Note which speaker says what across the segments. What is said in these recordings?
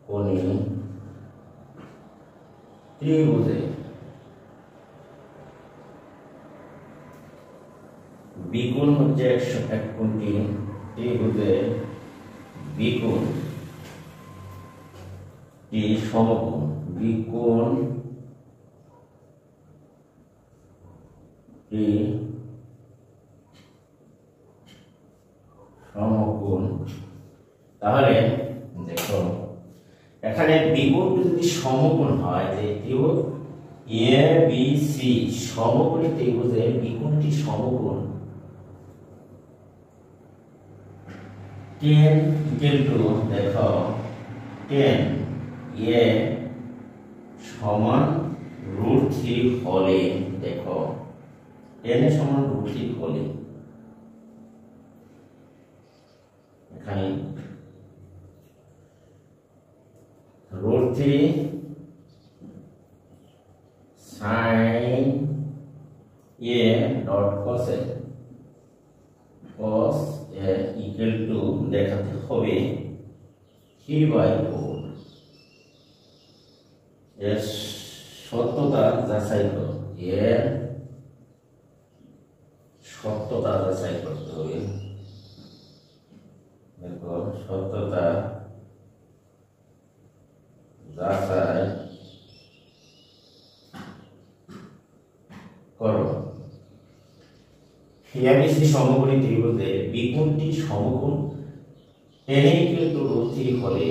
Speaker 1: কোণে ত্রিভুজে বিকোণ হচ্ছে এক কোণটি ত্রিভুজে বিকোণটি সমকোণ সমকোণ। তাহলে দেখো এখানে বিকোণটি যদি সমকোণ হয় যে ত্রিভুজ এ বি সি সমকোণী ত্রিভুজের বিকোণটি সমকোণ tan ইকুয়াল টু দেখো tan এ সমান √3 হলে দেখো tan এ সমান √3 হলে এখানে √3 sin a dot cos a equal to দেখাতে হবে 3/4 এর সত্যতা যাচাই করো এর সত্যতা যাচাই করতে হবে। দেখো সত্যতা যাচাই করো এবিসি সমকোণী ত্রিভুজে বিকোণটি সমকোণ tan ইকুয়াল টু √3 হলে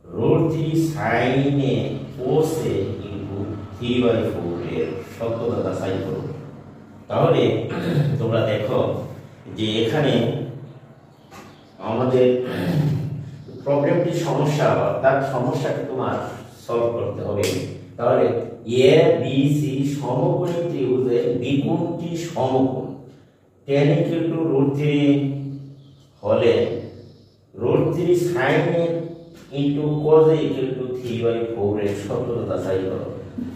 Speaker 1: √3 sin a cos a into 3/4 এর সত্যতা যাচাই করো। তাহলে তোমরা দেখো যে এখানে আমাদের প্রবলেমটি সমস্যা তার সমস্যাকে তোমার সলভ করতে হবে। তাহলে এ বি সি সমকোণী ত্রিভুজে বিকোণটি সমকোণ tan ইকুয়াল টু √3 হলে √3 sin a into cos a equal to 3/4 এর সত্যতা যাচাই করো।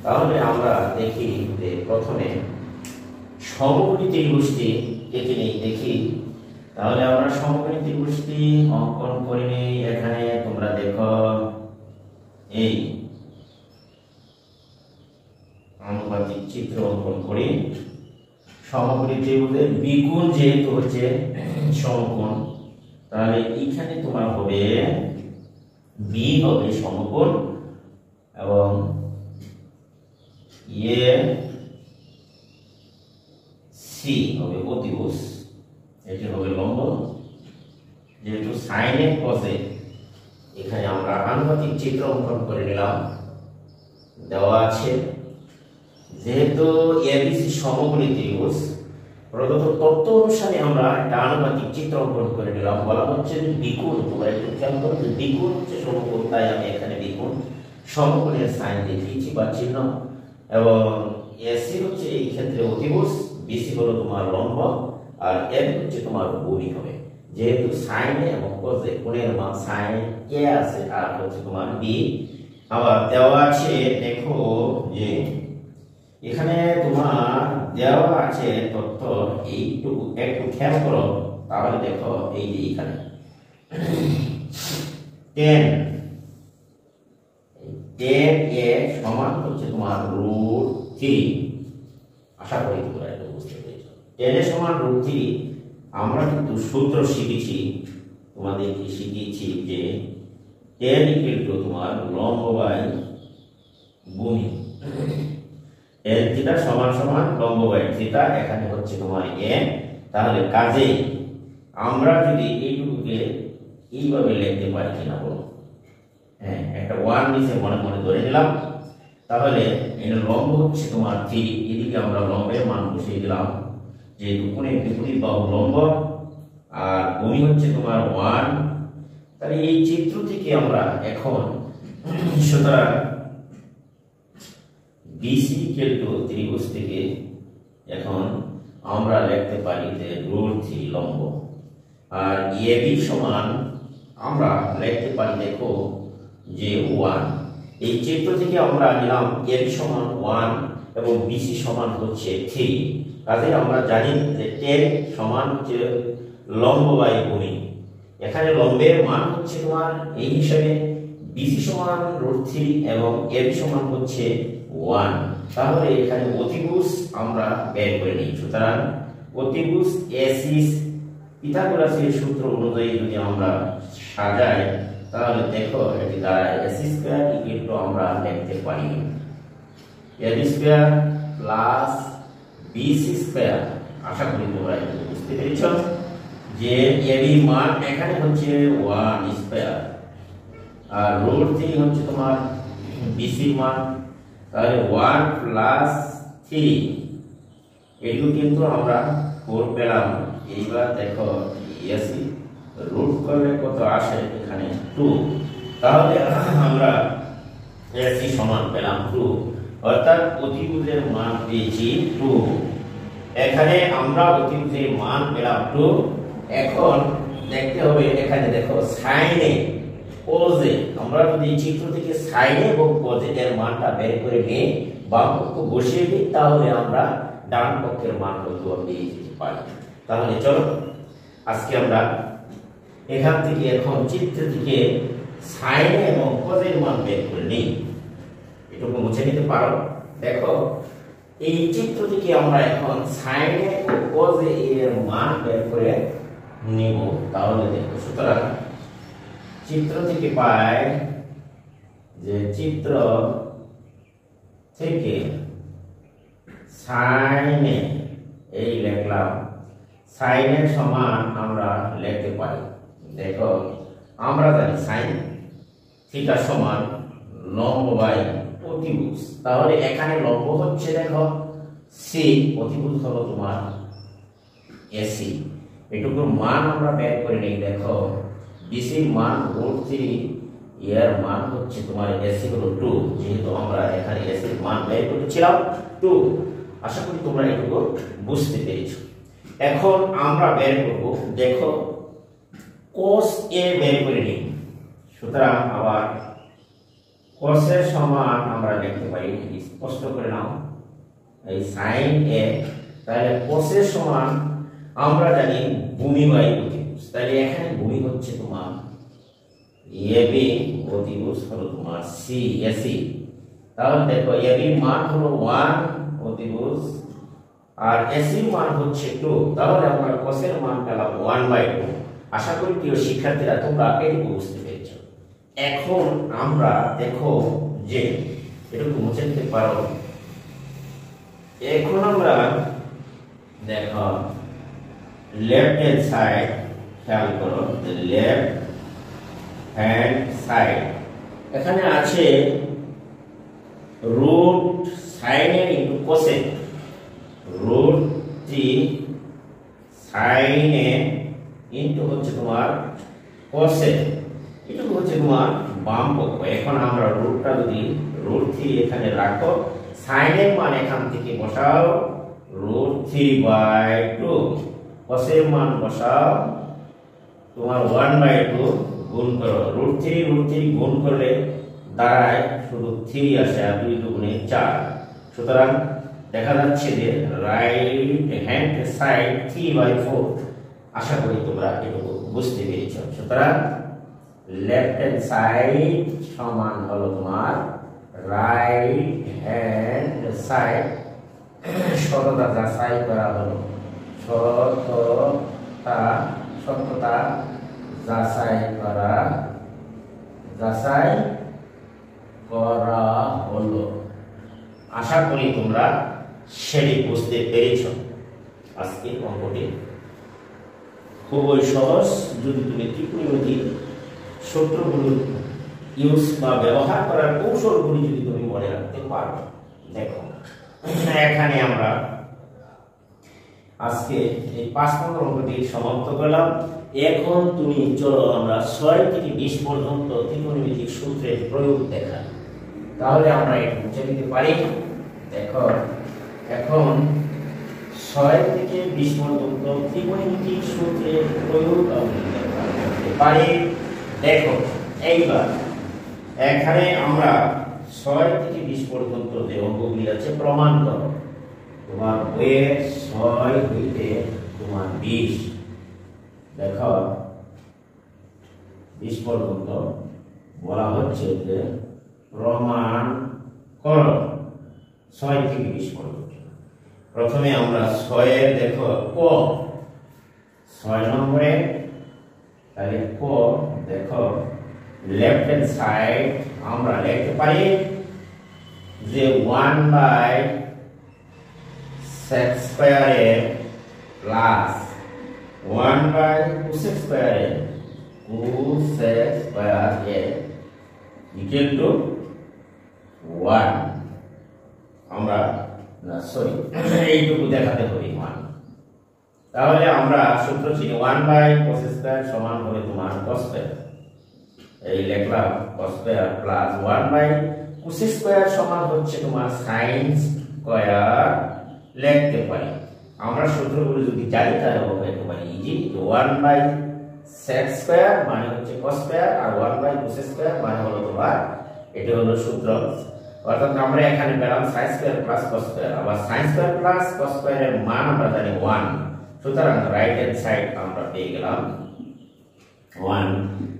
Speaker 1: তাহলে আমরা দেখি যে প্রথমে সমকোণী ত্রিভুজটি এঁকে নেই দেখি। তাহলে আমরা সমকোণী ত্রিভুজটি অঙ্কন করে নেই। এখানে তোমরা দেখো এই আনুপাতিক চিত্র অঙ্কন করি। সমকোণী ত্রিভুজের বিকোণ যেহেতু হচ্ছে সমকোণ তাহলে এখানে তোমার হবে বি হবে সমকোণ এবং এ সি হবে অতিভুজ, এটি হবে লম্ব। যেহেতু sin a cos a এখানে আমরা আনুপাতিক চিত্র অঙ্কন করে নিলাম দেওয়া আছে। যেহেতু এবিসি সমকোণী ত্রিভুজ প্রদত্ত তথ্য অনুসারে আমরা একটা আনুপাতিক চিত্র অঙ্কন করে নিলাম। বলা হচ্ছে যে বিকোণ, তোমরা একটু খেয়াল করো যে বিকোণ হচ্ছে সমকোণ, তাই আমি এখানে বিকোণ সমকোণের সাইন দেখিয়েছি বা চিহ্ন, এবং এসি হচ্ছে এই ক্ষেত্রে অতিভুজ, বিসি হলো তোমার লম্ব, আর এম হচ্ছে তোমার ভূমি হবে। যেহেতু সাইন এবং কোসে কোণের মান সাইন কে আছে আর হচ্ছে তোমার বি। আবার দেওয়া আছে দেখো যে এখানে তোমার দেওয়া আছে তথ্য এইটুকু একটু খেয়াল করো। তাহলে দেখো এই যে এখানে 10 এ সমান হচ্ছে তোমার √3। আশা করি তোমরা এটা বুঝতে পেরেছো। 10 এ সমান √3 আমরা কিন্তু সূত্র শিখেছি, তোমাদেরকে শিখিয়েছি যে 10 ইকুয়াল টু তোমার লম্ব বাই ভূমি। এর থিটা সমান সমান লম্ব বাই থিটা, এখানে হচ্ছে তোমার এ। তাহলে কাজে আমরা যদি এইটুকুকে এইভাবে লিখতে পারি কিনা বলো? হ্যাঁ, একটা 1 নিচে মনে মনে ধরে নিলাম। তাহলে এর লম্ব হচ্ছে তোমার 3, এদিকে আমরা লম্বের মান বসিয়ে দিলাম। যেহেতু কোণের বিপরীত বাহু লম্ব আর ভূমি হচ্ছে তোমার 1। তাহলে এই চিত্র থেকে আমরা এখন সুতরাং বিসি ইকুয়াল টু ত্রিভুজ থেকে এখন আমরা লিখতে পারি যে √3 লম্ব, আর এবি সমান আমরা লিখতে পারি দেখো যে 1। এই চিত্র থেকে আমরা নিলাম এবি সমান 1 এবং বিসি সমান হচ্ছে 3। কাজে আমরা জানি যে 10 সমান হচ্ছে লম্ব বাই ভূমি এখানে লম্বের মান হচ্ছে তোমার এই হিসাবে বিসি সমান √3 এবং এবি সমান হচ্ছে 1। তাহলে এখানে অতিভুজ আমরা বের করে নিই। সুতরাং অতিভুজ এসি পিথাগোরাসের সূত্র অনুযায়ী যদি আমরা সাজাই তাহলে দেখো এটি দাঁড়ায় এসি স্কয়ার ইকুয়াল টু আমরা লিখতে পারি AB square plus BC square. আশা করি তোমরা এটা বুঝতে পেরেছো যে এবি মান এখানে হচ্ছে 1 স্কয়ার আর √3 হচ্ছে তোমার বিসি মান, তাহলে 1 প্লাস 3 এটুকু কিন্তু আমরা 4 পেলাম। এইবার দেখো এসি রুট করলে কত আসে এখানে 2, তাহলে আমরা এসি সমান পেলাম 2, অর্থাৎ অতিভুজের মান পেয়েছি 2। এখানে আমরা অতিভুজের মান পেলাম 2। এখন দেখতে হবে এখানে দেখো সাইনে কোজে আমরা যদি চিত্র থেকে সাইনে এবং কোজে এর মানটা বের করে নিয়ে বাম পক্ষ বসিয়ে দিই তাহলে আমরা ডান পক্ষের মান কত পেয়ে যেতে পারি। তাহলে চলো আজকে আমরা এখান থেকে এখন চিত্র থেকে সাইনে এবং কোজের মান বের করে নিই। এটুকু মুছে নিতে পারো। দেখো এই চিত্র থেকে আমরা এখন সাইনে ও কোজে এর মান বের করে নিব। তাহলে দেখো সুতরাং চিত্র থেকে পাই যে চিত্র থেকে সাইনে এই লিখলাম সাইনের সমান আমরা লিখতে পারি। দেখো আমরা জানি সাইন থিটা সমান লম্ব বাই অতিভুজ, তাহলে এখানে লম্ব হচ্ছে দেখো সি, অতিভুজ হলো তোমার এসি। এটুকুর মান আমরা বের করে নিই। দেখো বিসি মান √3 এর মান হচ্ছে তোমার এসি হলো 2, যেহেতু আমরা এখানে এসি এর মান বের করেছিলাম 2। আশা করি তোমরা এটুকু বুঝতে পেরেছো। এখন আমরা বের করব দেখো cos a বের করে নিই। সুতরাং আবার cos এর সমান আমরা লিখতে পারি, স্পষ্ট করে নাও এই sin a, তাহলে cos এর সমান আমরা জানি ভূমি বাই অতিভুজ, তাহলে এখানে ভূমি হচ্ছে তোমার এবি, অতিভুজ হলো তোমার সি এসি। তাহলে দেখো এবি মান হলো 1 অতিভুজ আর এসি মান হচ্ছে 2, তাহলে আমরা cos এর মান পেলাম 1/2। আশা করি প্রিয় শিক্ষার্থীরা তোমরা এটুকু বুঝতে পেরেছো। এখন আমরা দেখো যে এটুকু মুছে দিতে পারো। এখন আমরা দেখো লেফট হ্যান্ড সাইড খেয়াল করো, লেফট হ্যান্ড সাইড এখানে আছে রুট সাইনের ইনটু কোসেক, √3 সাইনের ইনটু হচ্ছে তোমার কোসেক, এটা হচ্ছে তোমার বাম পক্ষ। এখন আমরা রুটটা যদি √3 এখানে রাখো, সাইনের মান এখান থেকে বসাও √3/2, কোসের মান বসাও তোমার 1/2 গুণ করো √3 গুণ করলে দাঁড়ায় শুধু 3 আসে আর 2 দুগুণে 4। সুতরাং দেখা যাচ্ছে যে রাইট হ্যান্ড সাইড 3/4। আশা করি তোমরা এটুকু বুঝতে পেরেছো। সুতরাং লেফট হ্যান্ড সাইড সমান হলো তোমার রাইট হ্যান্ড সাইড। সততা যাচাই করা হলো, সততা যাচাই করা হলো। আশা করি তোমরা সেটি বুঝতে পেরেছো। আজকের অঙ্কটি খুবই সহজ, যদি তুমি ত্রিকোণমিতির সূত্রগুলো ইউজ বা ব্যবহার করার কৌশলগুলি যদি তুমি মনে রাখতে পারো। দেখো এখানে আমরা আজকে এই 5 নম্বর অঙ্কটি সমাপ্ত করলাম। এখন তুমি চলো আমরা 6 থেকে 20 পর্যন্ত ত্রিকোণমিতিক সূত্রের প্রয়োগ দেখা, তাহলে আমরা এটা বুঝে নিতে পারি। দেখো এখন 6 থেকে 20 পর্যন্ত ত্রিকোণমিতিক সূত্রের প্রয়োগ করতে পারি। দেখো এইবার এখানে আমরা 6 থেকে 20 পর্যন্ত যে অঙ্কগুলি আছে প্রমাণ করো। তোমার বইয়ে 6 হইতে তোমার 20, দেখো 20 পর্যন্ত বলা হচ্ছে যে প্রমাণ করো 6 থেকে 20 পর্যন্ত। প্রথমে আমরা 6 এর দেখো ক 6 নম্বরে তাহলে ক দেখো লেফট হ্যান্ড সাইড আমরা লিখতে পারি যে 1/sec square plus 1/cosec square equal to 1। আমরা না সরি এইটুকু দেখাতে হবে 1। তাহলে আমরা সূত্র ছিল 1/cos স্কয়ার সমান হবে তোমার cos স্কয়ার, এই লিখলাম cos square plus 1/cos square সমান হচ্ছে তোমার sin স্কয়ার লিখতে পারি। আমরা সূত্রগুলো যদি জানি তাহলে লিখতে পারি ইজি 1/sec স্কয়ার মানে হচ্ছে cos স্কয়ার আর 1/cos স্কয়ার মানে হলো তোমার এটা হলো সূত্র। অর্থাৎ আমরা এখানে পেলাম sin square plus cos square, আবার sin স্কয়ার প্লাস cos স্কয়ারের মান আমরা জানি 1, সুতরাং রাইট হ্যান্ড সাইড আমরা পেয়ে গেলাম 1।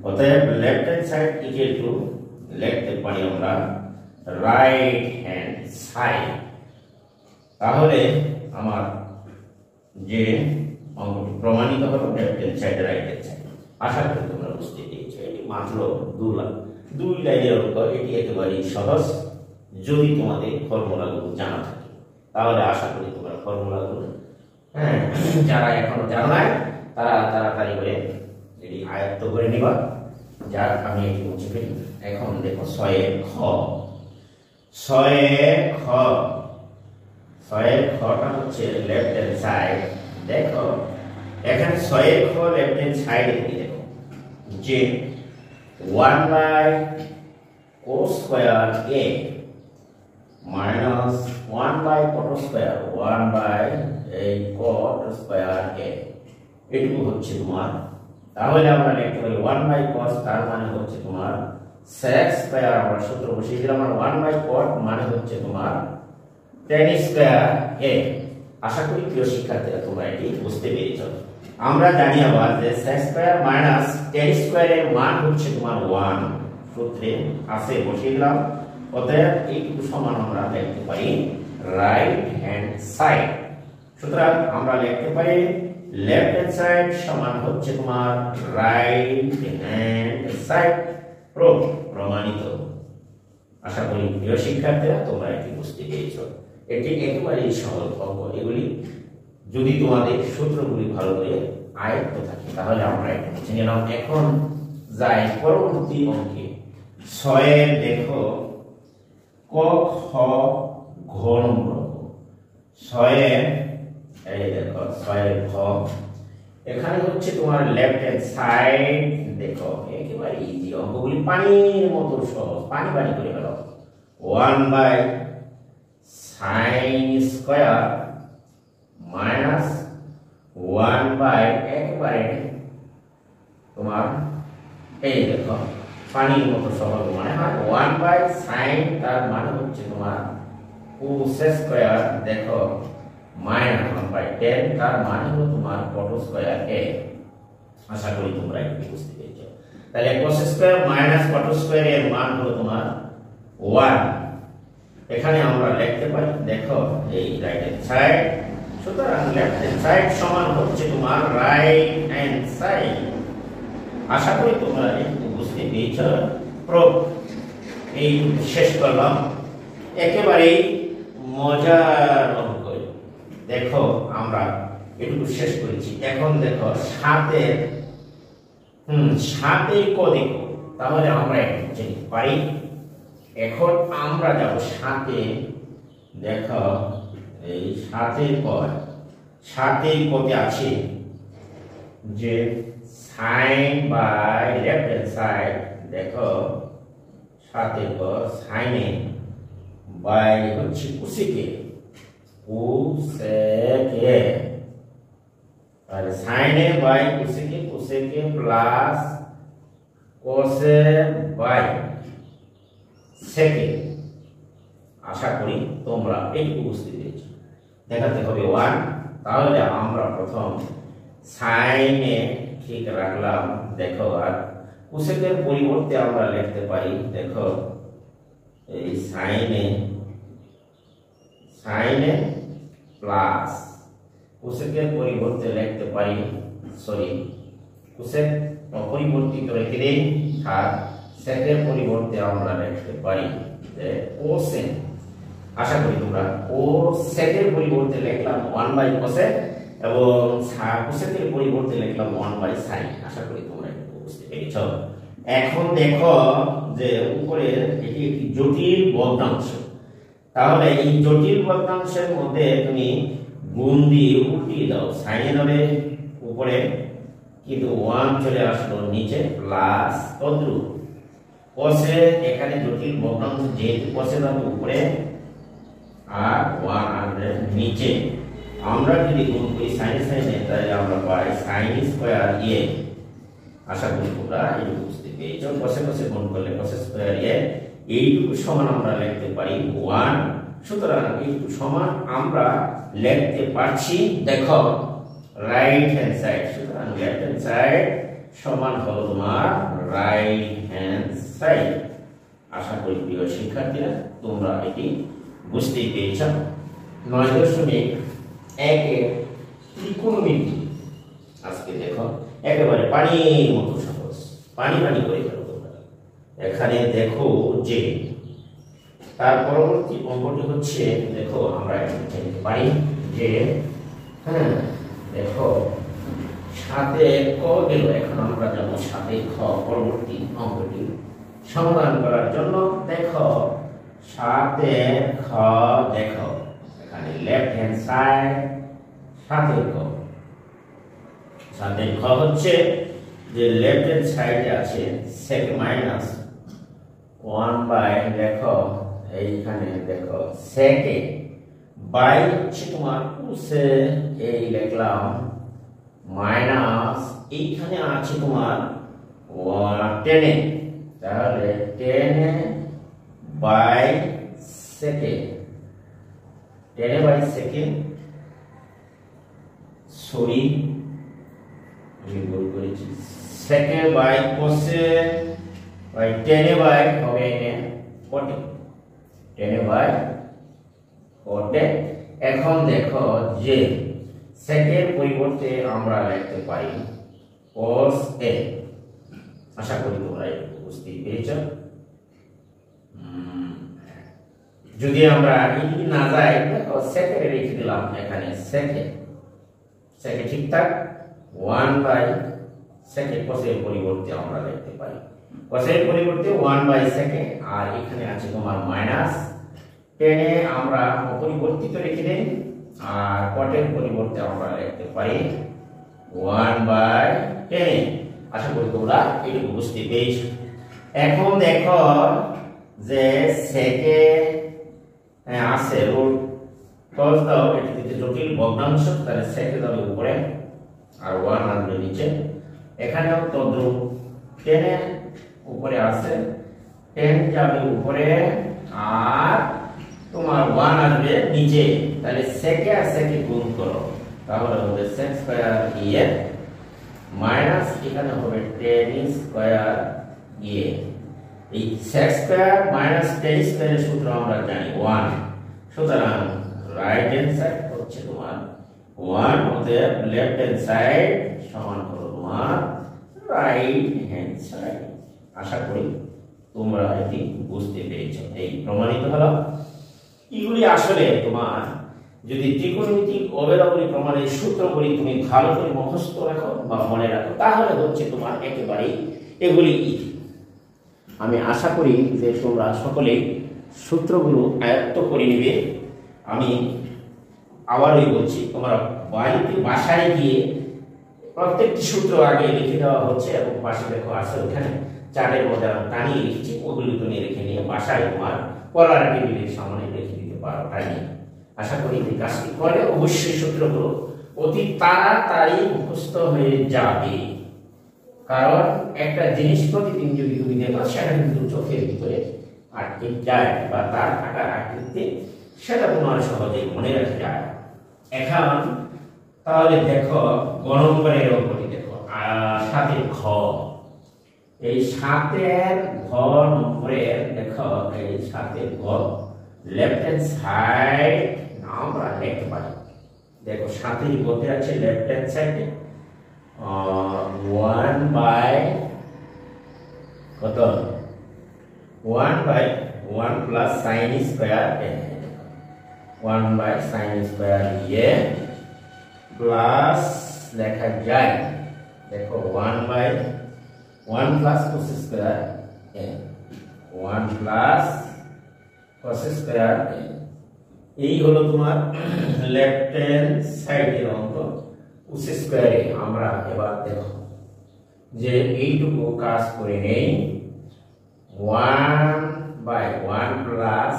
Speaker 1: অতএব left hand side equal to লিখতে পারি আমরা রাইট হ্যান্ড সাইড। তাহলে আমার যে অঙ্কটি প্রমাণিত হলো left hand side right hand side. আশা করি তোমরা বুঝতে পেরেছো। এটি মাত্র 2 লাইনের অঙ্ক, এটি একেবারেই সহজ যদি তোমাদের ফর্মুলাগুলো জানা থাকে। তাহলে আশা করি তোমরা ফর্মুলাগুলো যারা এখনো জানো না তারা তাড়াতাড়ি করে এটি আয়ত্ত করে নিবা। যার আমি এটি মুছে ফেলি। এখন দেখো 6 এর খ 6 এর খটা হচ্ছে লেফট হ্যান্ড সাইড। দেখো এখানে 6 এর খ লেফট হ্যান্ড সাইডে দেখো যে 1/cos square a minus 1/cot square 1/cot square a এটুকু হচ্ছে তোমার। তাহলে আমরা লিখতে পারি 1/cos তার মানে হচ্ছে তোমার sec স্কয়ার, আমরা সূত্র বসিয়ে দিলাম। আর 1/cot মানে হচ্ছে তোমার tan স্কয়ার a। আশা করি প্রিয় শিক্ষার্থীরা তোমরা এটি বুঝতে পেরেছো। আমরা জানি আবার যে sec স্কয়ার মাইনাস tan স্কয়ারের মান হচ্ছে তোমার 1, সূত্রে আছে বসিয়ে দিলাম। অতএব এইটুকু সমান আমরা লিখতে পারি রাইট হ্যান্ড সাইড। সুতরাং আমরা লিখতে পারি লেফট হ্যান্ড সাইড সমান হচ্ছে তোমার রাইট হ্যান্ড সাইড। প্রমাণিত। আশা করি প্রিয় শিক্ষার্থীরা তোমরা এটি বুঝতে পেরেছো। এটি একেবারেই সহজ অঙ্ক। এগুলি যদি তোমাদের সূত্রগুলি ভালো করে আয়ত্ত থাকে তাহলে আমরা এটা বুঝে নিলাম। এখন যাই পরবর্তী অঙ্কে 6 এর দেখো ক খ ঘ নম্বর 6 এর এই দেখো 6 এর খ এখানে হচ্ছে তোমার লেফট হ্যান্ড সাইড। দেখো একেবারে ইজি, অঙ্কগুলি পানির মতো সহজ, পানি পানি করে গেল। 1/sin স্কয়ার মাইনাস 1/ একেবারে তোমার এই দেখো পানির মতো সহজ মানে হয় 1/sin তার মানে হচ্ছে তোমার cos স্কয়ার দেখো মাইনাস 1/tan তার মানে হলো তোমার cot স্কয়ার a। আশা করি তোমরা এটি বুঝতে পেরেছো। তাহলে cos square minus cot square এর মান হলো তোমার 1। এখানে আমরা লিখতে পারি দেখো এই রাইট হ্যান্ড সাইড, সুতরাং লেফট হ্যান্ড সাইড সমান হচ্ছে তোমার রাইট হ্যান্ড সাইড। আশা করি তোমরা এটি বুঝতে পেরেছো। এই শেষ করলাম। একেবারে মজার অঙ্ক। দেখো আমরা এটুকু শেষ করেছি। এখন দেখো 7 এর ক দেখো, তাহলে আমরা এটা বুঝে নিতে পারি। এখন আমরা যাব 7 এ। দেখো এই 7 এর পর 7 এর কতে আছে যে sin by left hand side. দেখো 7 এর পর sin এ বাই হচ্ছে cosec এ আর sin A by cosec A plus cos A by sec A. আশা করি তোমরা এইটুকু বুঝতে পেরেছো। দেখাতে হবে 1। তাহলে আমরা প্রথম sin এ ঠিক রাখলাম। দেখো আর কোসেকের পরিবর্তে আমরা লিখতে পারি, দেখো এই সাইনে প্লাস কোসেকের পরিবর্তে লিখতে পারি, কোসেক অপরিবর্তিত রেখে দেই, আর সেকের পরিবর্তে আমরা লিখতে পারি যে কোসেক। আশা করি তোমরা কোসেকের পরিবর্তে লিখলাম 1 কোসেক এবং কোসেকের পরিবর্তে লিখলাম 1 সাইন। আশা করি তোমরা বুঝতে পেরেছ। এখন দেখো যে উপরে এটি একটি জটিল ভগ্নাংশ, তাহলে এই জটিল ভগ্নাংশের মধ্যে তুমি গুণ দিয়ে উল্টিয়ে দাও, সাইনের হবে উপরে কিন্তু 1 চলে আসলো নিচে প্লাস তদ্রুপ কোসে, এখানে জটিল ভগ্নাংশ যেহেতু কোসে হবে উপরে আর 1 আসবে নিচে। আমরা যদি গুণ করি সাইনে তাহলে আমরা পাই সাইন স্কয়ার এ। আশা করি তোমরা এই বুঝতে পেরেছো। কোসে গুণ করলে কোসে স্কয়ার এ, এইটুকু সমান আমরা লিখতে পারি 1। সুতরাং এইটুকু সমান আমরা লিখতে পারছি, দেখো রাইট হ্যান্ড সাইড। সুতরাং লেফট হ্যান্ড সাইড সমান হলো তোমার রাইট হ্যান্ড সাইড। আশা করি প্রিয় শিক্ষার্থীরা তোমরা এটি বুঝতেই পেরেছ। 9.1 ত্রিকোণমিতি আজকে দেখো একেবারে পানির মতো সহজ, পানি করে ফেলো তোমরা। এখানে দেখো যে তার পরবর্তী অঙ্কটি হচ্ছে, দেখো আমরা লিখতে পারি যে দেখো 7 ক গেল, এখন আমরা যাব 7 খ। পরবর্তী অঙ্কটি সমাধান করার জন্য দেখো 7 খ, দেখো এখানে লেফট হ্যান্ড সাইড 7 খ। 7 খ হচ্ছে যে লেফট হ্যান্ড সাইডে আছে sec মাইনাস 1 দেখো এইখানে দেখো sec বাই হচ্ছে তোমার কোসে, এই লিখলাম মাইনাস এইখানে আছে তোমার 10, তাহলে 10 by second, 10 by second, sorry আমি ভুল করেছি, second by cosec by 10 by হবে 40, 10 বাই 40। এখন দেখো যে সেকের পরিবর্তে আমরা লিখতে পারি cos a। আশা করি তোমরা বুঝতে পেরেছ। যদি আমরা যদি না যাই দেখো সেকে রেখে দিলাম, এখানে সেকে ঠিকঠাক 1 বাই সেকে, cosের পরিবর্তে আমরা লিখতে পারি cosের পরিবর্তে 1 বাই সেকে, আর এখানে আছে তোমার মাইনাস 10 আমরা অপরিবর্তিত রেখে দেই, আর কটের পরিবর্তে আমরা লিখতে পারি 1 বাই 10। আশা করি তোমরা এটুকু বুঝতে পেরেছো। এখন দেখো যে সেকে আছে রুট cos দাও, এটিতে জটিল ভগ্নাংশ, তাহলে সেকে দাও উপরে আর 1 আসবে নিচে। এখানেও তদ্রুপ 10 উপরে আছে, 10 যাবে উপরে আর তোমার 1 আসবে নিচে, তাহলে সেকে আর সেকে গুণ করো, তাহলে হবে sec স্কয়ার a মাইনাস এখানে হবে 10 স্কয়ার a। এই sec স্কয়ার মাইনাস 10 স্কয়ারের সূত্র আমরা জানি 1, সুতরাং রাইট হ্যান্ড সাইড হচ্ছে তোমার 1, অতএব লেফট হ্যান্ড সাইড সমান হলো তোমার রাইট হ্যান্ড সাইড। আশা করি তোমরা এটি বুঝতে পেরেছো। এই প্রমাণিত হলো। এগুলি আসলে তোমার যদি ত্রিকোণমিতিক অবেলাবলী প্রমাণের সূত্রগুলি তুমি ভালো করে মুখস্থ রাখো বা মনে রাখো, তাহলে হচ্ছে তোমার একেবারে এগুলি ইজি। আমি আশা করি যে তোমরা সকলেই সূত্রগুলো আয়ত্ত করে নিবে। আমি আবারই বলছি, তোমরা বাসায় গিয়ে প্রত্যেকটি সূত্র আগে লিখে দেওয়া হচ্ছে এবং পাশে দেখো আছে ওখানে চার্টের মধ্যে আমি টানিয়ে লিখেছি, ওগুলি তুমি রেখে নিয়ে বাসায় তোমার পড়ার টেবিলের সামনে রেখে দিতে পারো টানিয়ে। আশা করি এই কাজটি করে অবশ্যই সূত্রগুলো অতি তাড়াতাড়ি মুখস্থ হয়ে যাবে, কারণ একটা জিনিস প্রতিদিন যদি তুমি দেখো সেটা কিন্তু চোখের ভিতরে আটকে যায় বা তার আকার আকৃতি সেটা তোমার সহজে মনে রাখা যায়। এখন তাহলে দেখো গ নম্বরের অঙ্কটি দেখো 7 খ। এই 7-এর ঘ নম্বরের দেখো এই 7-এর ঘ লেফট হ্যান্ড সাইড আমরা লিখতে পারি। দেখো 7-এর ঘতে আছে লেফট হ্যান্ড সাইডে 1 বাই কত 1 by 1 plus sine square A 1 by sine square A plus লেখা যায় দেখো 1 by 1 plus cos square A 1 plus cos square A এই হলো তোমার লেফট হ্যান্ড সাইডের অঙ্ক cos স্কয়ারে। আমরা এবার দেখো যে এইটুকু কাজ করে নেই 1 বাই 1 প্লাস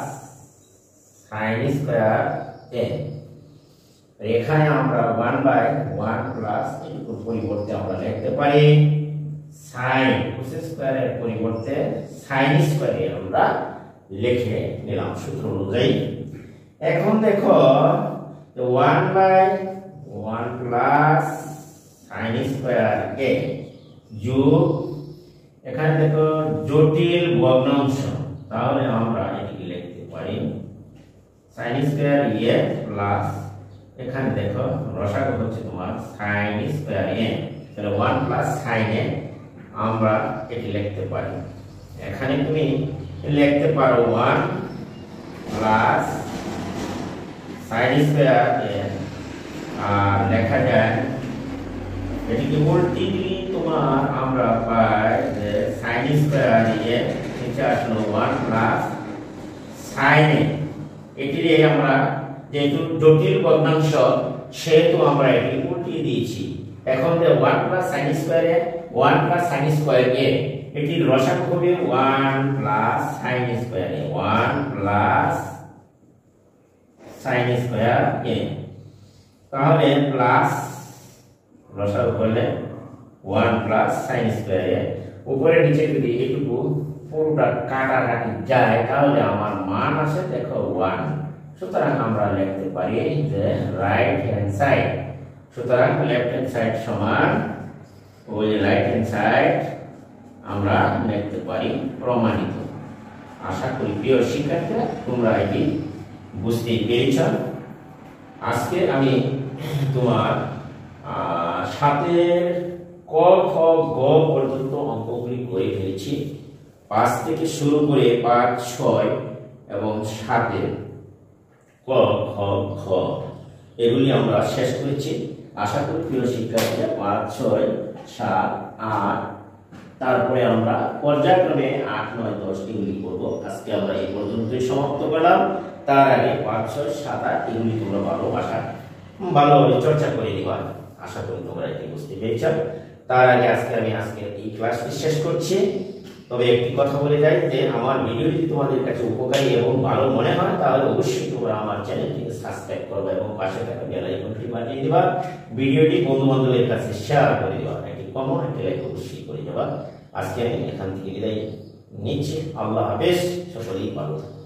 Speaker 1: সাইন স্কয়ার এ এখানে আমরা 1 বাই 1 প্লাস এইটুকু পরিবর্তে আমরা লিখতে পারি সাইন cos স্কয়ারের পরিবর্তে সাইন স্কয়ারে আমরা লিখে নিলাম সূত্র অনুযায়ী। এখন দেখো 1 বাই 1 প্লাস সাইন স্কয়ার এ যোগ এখানে দেখো জটিল ভগ্নাংশ, তাহলে আমরা এটিকে লিখতে পারি সাইন স্কয়ার এ প্লাস এখানে দেখো রসাগু হচ্ছে তোমার সাইন স্কয়ার এ, তাহলে 1 প্লাস সাইন এ আমরা এটি লিখতে পারি। এখানে তুমি লিখতে পারো 1 প্লাস সাইন স্কয়ার এ আর লেখা যায় এটিকে উল্টি দিলে তোমার আমরা পাই যে সাইন স্কয়ার এ নিচে আসলো 1 প্লাস সাইন এ। এটিরে আমরা যেহেতু জটিল ভগ্নাংশ সেহেতু আমরা এটি উল্টিয়ে দিয়েছি। এখন যে 1 plus sine square A 1 plus sine square এ এটির রসাগু হবে 1 plus sine square A 1 plus sine square এ, তাহলে প্লাস রসাগু হলে 1 প্লাস সাইন স্কয়ার এ উপরে নিচে যদি এইটুকু পুরোটা কাটাকাটি যায় তাহলে আমার মান আসে দেখো 1। সুতরাং আমরা লিখতে পারি যে রাইট হ্যান্ড সাইড, সুতরাং লেফট হ্যান্ড সাইড সমান ওই রাইট হ্যান্ড সাইড আমরা লিখতে পারি প্রমাণিত। আশা করি প্রিয় শিক্ষার্থীরা তোমরা এটি বুঝতে পেরেছ। আজকে আমি তোমার 7-এর ক খ গ পর্যন্ত অঙ্কগুলি করে ফেলেছি। 5 থেকে শুরু করে 5, 6 এবং 7-এর ক খ খ এগুলি আমরা শেষ করেছি। আশা করি প্রিয় শিক্ষার্থীরা 5, 6, 7, 8 তারপরে আমরা পর্যায়ক্রমে 8, 9, 10 এগুলি করব। আজকে আমরা এই পর্যন্তই সমাপ্ত করলাম। তার আগে 5, 6, 7, 8 এগুলি তোমরা ভালোভাবে চর্চা করে দিবা। আশা করি তোমরা এটি বুঝতে পেরেছ। তার আগে আমি এই ক্লাসটি শেষ করছি। তবে একটি কথা বলে যাই যে আমার ভিডিও যদি তোমাদের কাছে উপকারী এবং ভালো মনে হয় তাহলে অবশ্যই তোমরা আমার চ্যানেলটিকে সাবস্ক্রাইব করবে এবং পাশে থাকা বেল আইকনটি বাজিয়ে দিবা। ভিডিওটি বন্ধু বান্ধবের কাছে শেয়ার করে দিবা, একটি কমেন্ট একটি লাইক অবশ্যই করে দেবা। আজকে আমি এখান থেকে বিদায় নিচ্ছি। আল্লাহ হাফেজ, সকলেই ভালো থাকবে।